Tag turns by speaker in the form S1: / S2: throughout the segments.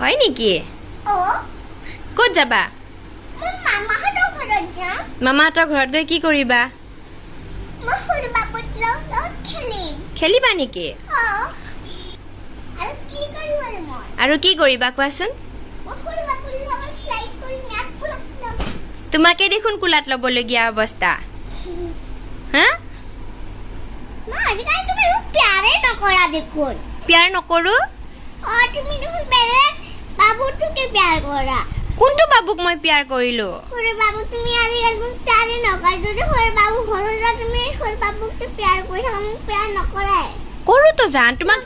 S1: হয় নেকি ক'ত যাবা মামাহঁতৰ ঘৰত গৈ কি কৰিবা খেলিবা নেকি আৰু কি কৰিবা কোৱাচোন তোমাকে দেখোন কুলাত ল'বলগীয়া অৱস্থা হা প্যাৰ নকৰো কোনটো বাবুক মই প্যাৰ কৰিলো কৰো তো জান তোমাক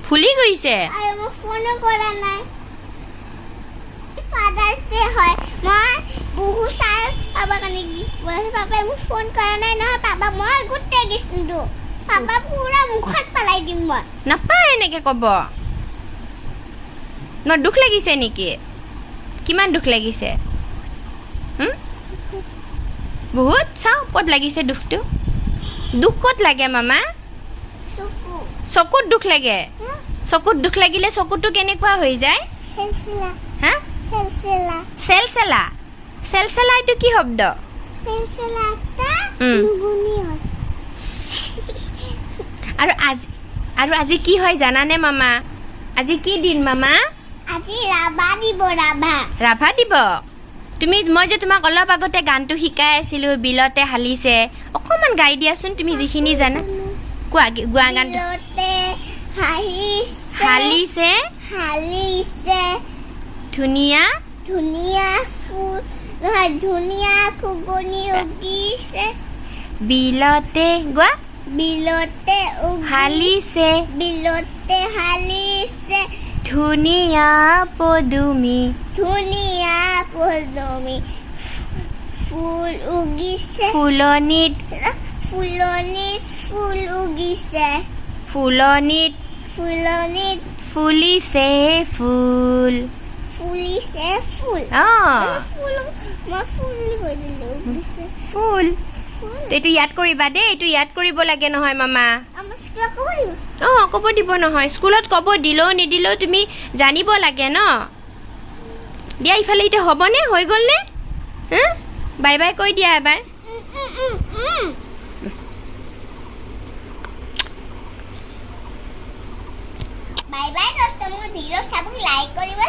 S1: ফুলি গৈছে নাপায় এনেকে কব ন দুখ লাগিছে নেকি কিমান দুখ লাগিছে বহুত চাও ক'ত লাগিছে দুখটো দুখ ক'ত লাগে মামা চকুত দুখ লাগে চকুত দুখ লাগিলে চকুটো কেনেকুৱা হৈ যায় হা চেলচেলা চেলচেলা এইটো কি শব্দ আৰু আজি কি হয় জানানে মামা আজি কি দিন মামা ৰাভা দিব তুমি মই যে তোমাক অলপ আগতে গানটো শিকাই আছিলো বিলতে হালিছে অকমান গাই দিয়াচোন তুমি যিখিনি জানা কোৱা গোৱা গানটো হালিছে ধুনীয়া ফুল ধুনীয়া খুগনি উগিছে বিলতে গোৱা হালিছে ধুনীয়া পদুমি ফুল উগিছে ফুলনিত ফুলিছে ফুল ফুল এইটো ইয়াদ কৰিবা দেই এইটো ইয়াদ কৰিব লাগে নহয় মামা ক'ব দিব নহয় স্কুলত ক'ব দিলেও নিদিলেও তুমি জানিব লাগে ন দিয়া ইফালে এতিয়া হ'বনে হৈ গ'ল নে বাই বাই কৈ দিয়া এবাৰ
S2: বাই বাই দোস্ত মোৰ ভিডিঅ' চাব লাইক কৰিবা